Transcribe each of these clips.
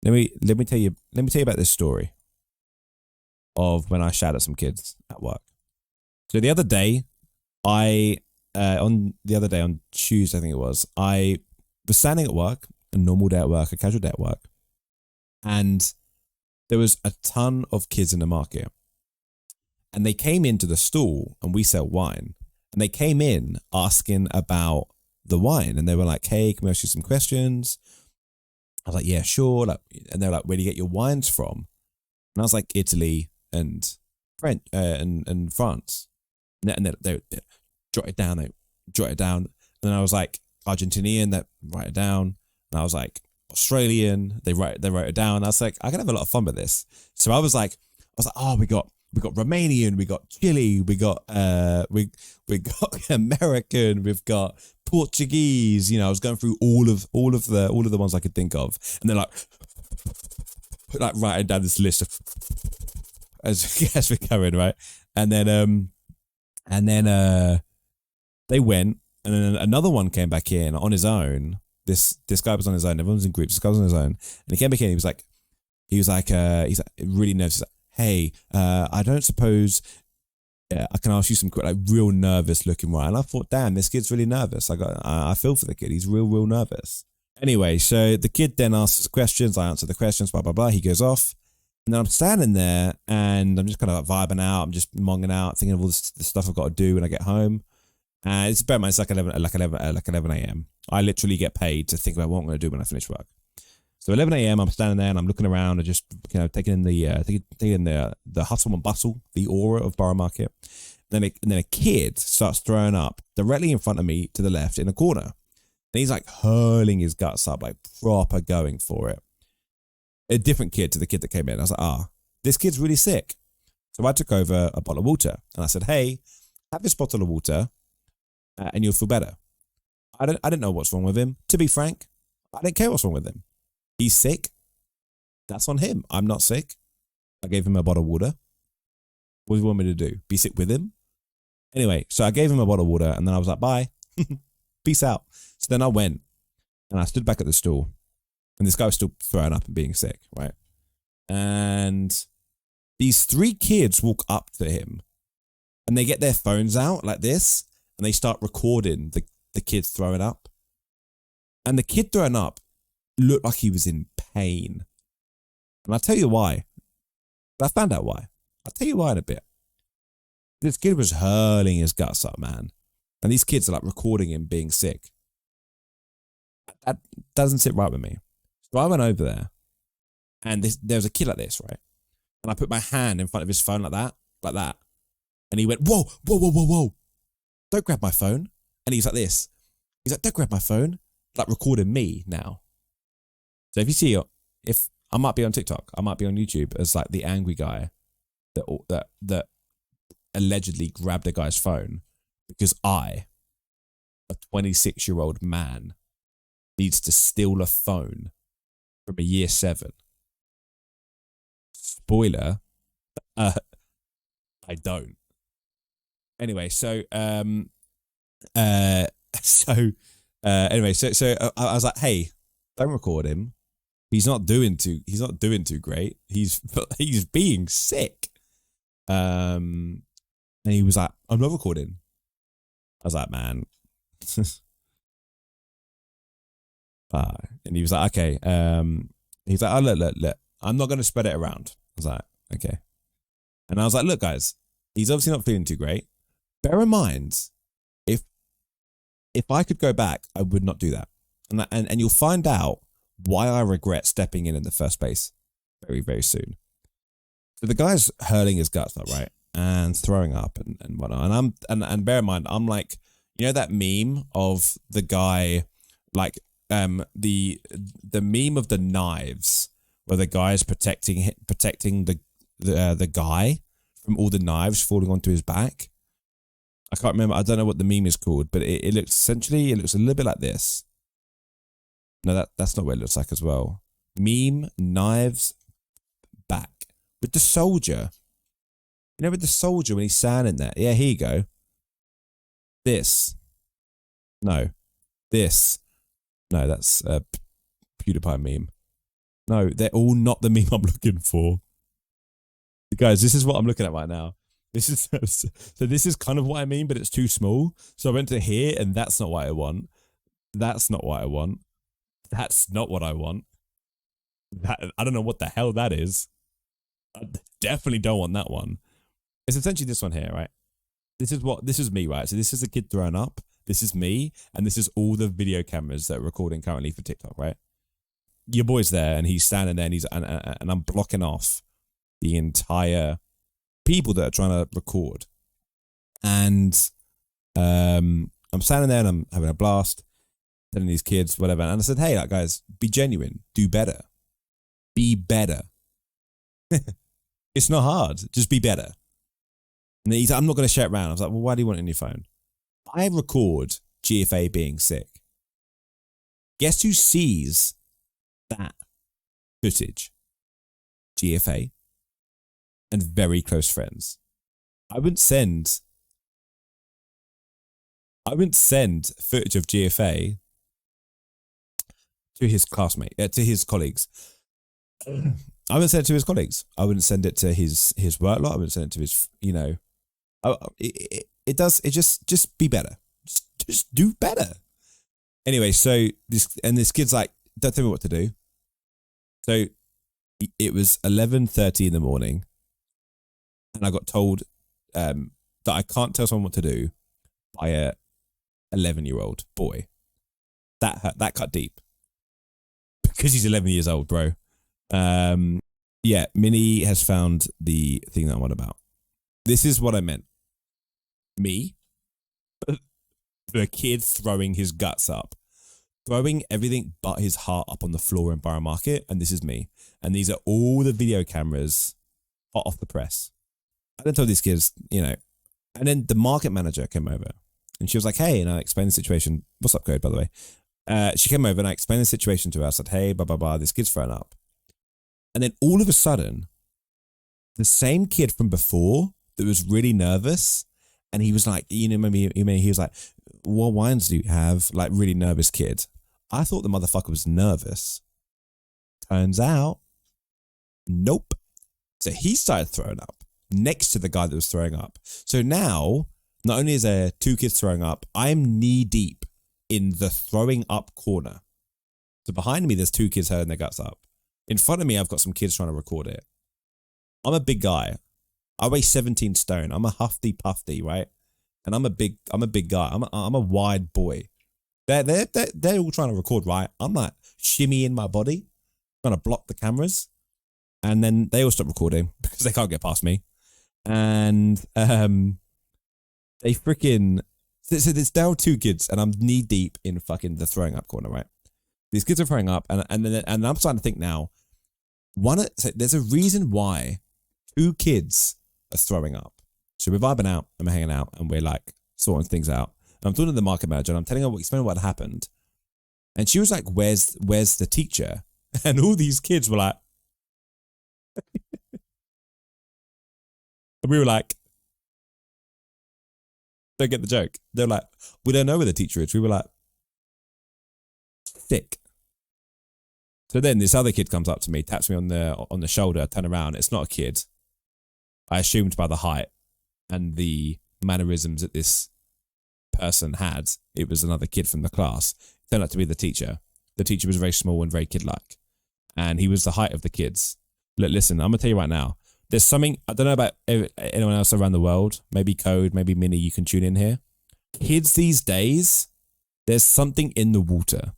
let me tell you about this story of when I shouted at some kids at work. So the other day, on Tuesday, I think it was, I was standing at work, a normal day at work, a casual day at work, and there was a ton of kids in the market. And they came into the stall, and we sell wine. And they came in asking about the wine, and they were like, "Hey, can we ask you some questions?" I was like, "Yeah, sure." Like, and they were like, "Where do you get your wines from?" And I was like, "Italy and French and France." And they jot it down. They jot it down. And then I was like, Argentinian. That write it down. And I was like, Australian. They wrote it down. And I was like, I can have a lot of fun with this. So I was like, oh, we got Romanian, we got Chile, we got American, we've got Portuguese. You know, I was going through all of the ones I could think of, and then like writing down this list of as we're going, right? And then they went, and then another one came back in on his own. This guy was on his own. Everyone's in groups. This guy was on his own, and he came back in. He was like really nervous. He's like, "Hey, I don't suppose I can ask you some like real nervous looking, right?" And I thought, damn, this kid's really nervous. I feel for the kid. He's real nervous. Anyway, so the kid then asks questions. I answer the questions, blah, blah, blah. He goes off. And then I'm standing there and I'm just kind of like vibing out. I'm just monging out, thinking of all the stuff I've got to do when I get home. And it's bear in mind, it's like 11 a.m. I literally get paid to think about what I'm going to do when I finish work. So 11 a.m. I'm standing there and I'm looking around and just, you know, taking in the hustle and bustle, the aura of Borough Market. Then a kid starts throwing up directly in front of me to the left in a corner. And he's like hurling his guts up, like proper going for it. A different kid to the kid that came in. I was like, this kid's really sick. So I took over a bottle of water and I said, "Hey, have this bottle of water and you'll feel better." I didn't know what's wrong with him. To be frank, I didn't care what's wrong with him. He's sick. That's on him. I'm not sick. I gave him a bottle of water. What do you want me to do? Be sick with him? Anyway, so I gave him a bottle of water and then I was like, "Bye. Peace out." So then I went and I stood back at the stall and this guy was still throwing up and being sick, right? And these three kids walk up to him and they get their phones out like this and they start recording the kid throwing up. And the kid throwing up looked like he was in pain. And I'll tell you why. I found out why. I'll tell you why in a bit. This kid was hurling his guts up, man. And these kids are like recording him being sick. That doesn't sit right with me. So I went over there and there was a kid like this, right? And I put my hand in front of his phone like that. And he went, "Whoa, whoa, whoa, whoa, whoa. Don't grab my phone." And he's like this. He's like, "Don't grab my phone." Like recording me now. So if you see, if I might be on TikTok, I might be on YouTube as like the angry guy that allegedly grabbed a guy's phone because I, a 26-year-old man, needs to steal a phone from a year 7. Spoiler, I don't. Anyway, so anyway, so I was like, "Hey, don't record him. He's not doing too great. He's being sick." And he was like, "I'm not recording." I was like, "Man." And he was like, "Okay." He's like, "Oh, look. I'm not going to spread it around." I was like, "Okay." And I was like, "Look, guys, he's obviously not feeling too great. Bear in mind, if I could go back, I would not do that. And you'll find out why I regret stepping in the first place very, very soon." So the guy's hurling his guts up, right? And throwing up and whatnot. And bear in mind, I'm like, you know that meme of the guy, like the meme of the knives where the guy is protecting the guy from all the knives falling onto his back. I can't remember. I don't know what the meme is called, but it looks a little bit like this. No, that's not what it looks like as well. Meme, knives, back. With the soldier. You know, with the soldier when he's standing there. Yeah, here you go. This. No. This. No, that's a PewDiePie meme. No, they're all not the meme I'm looking for. Guys, this is what I'm looking at right now. This is so this is kind of what I mean, but it's too small. So I went to here, and that's not what I want. That's not what I want. That's not what I want. That I don't know what the hell that is. I definitely don't want that one. It's essentially this one here, right? This is me, right? So this is a kid thrown up. This is me, and this is all the video cameras that are recording currently for TikTok, right? Your boy's there, and he's standing there, and and I'm blocking off the entire people that are trying to record. And I'm standing there and I'm having a blast, telling these kids, whatever. And I said, hey, like, guys, be genuine, do better. Be better. It's not hard. Just be better. And he's like, I'm not going to share it around. I was like, well, why do you want it on your phone? I record GFA being sick. Guess who sees that footage? GFA and very close friends. I wouldn't send footage of GFA to his classmate, to his colleagues. I wouldn't send it to his colleagues. I wouldn't send it to his work lot. I wouldn't send it to his, it just be better. Just do better. Anyway, so this kid's like, don't tell me what to do. So it was 11:30 in the morning, and I got told that I can't tell someone what to do by a 11-year-old boy. That hurt, that cut deep, because he's 11 years old, bro. Yeah, Minnie has found the thing that I'm on about. This is what I meant. Me, the kid throwing his guts up, throwing everything but his heart up on the floor in Borough Market, and this is me. And these are all the video cameras hot off the press. I then told these kids, and then the market manager came over, and she was like, hey, and I explained the situation. What's up, Code, by the way? She came over and I explained the situation to her. I said, hey, blah, blah, blah, this kid's thrown up. And then all of a sudden, the same kid from before that was really nervous, and he was like, maybe he was like, what wines do you have? Like, really nervous kid. I thought the motherfucker was nervous. Turns out, nope. So he started throwing up next to the guy that was throwing up. So now, not only is there two kids throwing up, I'm knee deep in the throwing up corner. So behind me, there's two kids hurling their guts up. In front of me, I've got some kids trying to record it. I'm a big guy. I weigh 17 stone. I'm a hufty puffy, right? And I'm a big guy. I'm a wide boy. They're all trying to record, right? I'm like shimmying my body, trying to block the cameras. And then they all stop recording because they can't get past me. And they freaking, so there are two kids, and I'm knee deep in fucking the throwing up corner, right? These kids are throwing up, and I'm starting to think now, so there's a reason why two kids are throwing up. So we're vibing out and we're hanging out and we're like sorting things out. And I'm talking to the market manager and I'm telling her explaining what happened. And she was like, where's the teacher? And all these kids were like, and we were like, don't get the joke. They're like, we don't know where the teacher is. We were like, sick. So then this other kid comes up to me, taps me on the shoulder, I turn around. It's not a kid. I assumed by the height and the mannerisms that this person had, it was another kid from the class. It turned out to be the teacher. The teacher was very small and very kid-like. And he was the height of the kids. Look, listen, I'm going to tell you right now. There's something, I don't know about anyone else around the world, maybe Code, maybe Minnie, you can tune in here. Kids these days, there's something in the water.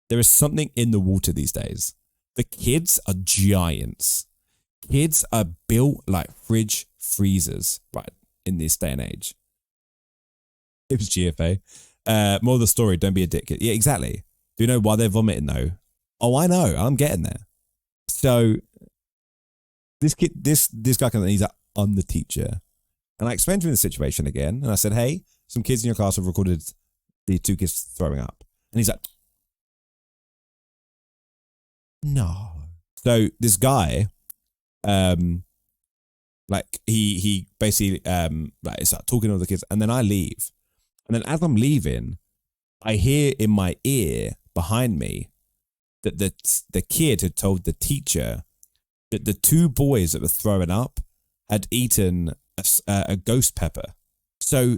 There is something in the water these days. The kids are giants. Kids are built like fridge freezers, right, in this day and age. It was GFA. More of the story, don't be a dick. Yeah, exactly. Do you know why they're vomiting though? Oh, I know. I'm getting there. So this kid, this guy comes in, he's like, I'm the teacher. And I explained to him the situation again. And I said, hey, some kids in your class have recorded the two kids throwing up. And he's like, no. So this guy, like he basically like started talking to all the kids, and then I leave. And then as I'm leaving, I hear in my ear behind me, that the kid had told the teacher that the two boys that were throwing up had eaten a ghost pepper. So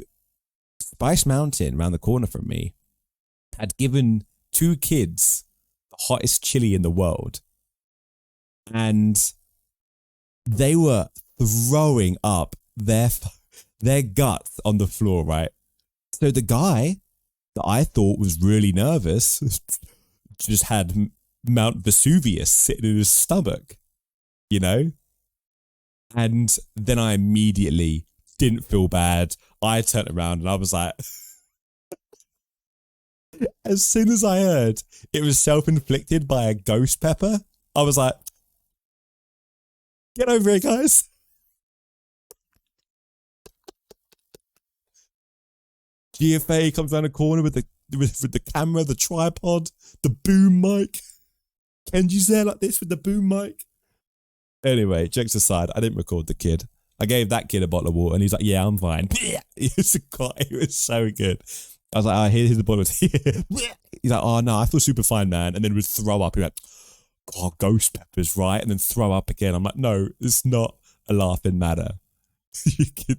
Spice Mountain, around the corner from me, had given two kids the hottest chili in the world. And they were throwing up their guts on the floor, right? So the guy that I thought was really nervous just had Mount Vesuvius sitting in his stomach, you know? And then I immediately didn't feel bad. I turned around and I was like, as soon as I heard it was self-inflicted by a ghost pepper, I was like, get over it, guys. GFA comes down the corner with the camera, the tripod, the boom mic. Kenji's there like this with the boom mic. Anyway, jokes aside, I didn't record the kid. I gave that kid a bottle of water and he's like, yeah, I'm fine. It was so good. I was like, oh, here's the bottle. He's like, oh no, I feel super fine, man. And then would throw up. He'd be like, oh, ghost peppers, right? And then throw up again. I'm like, no, it's not a laughing matter.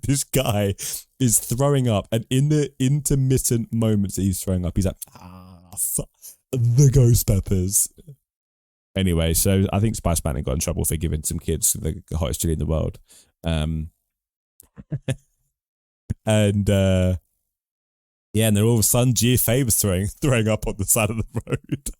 This guy is throwing up, and in the intermittent moments that he's throwing up, he's like, fuck the ghost peppers. Anyway, so I think Spice Mountain got in trouble for giving some kids the hottest chili in the world. And yeah, and then all of a sudden GFA was throwing up on the side of the road.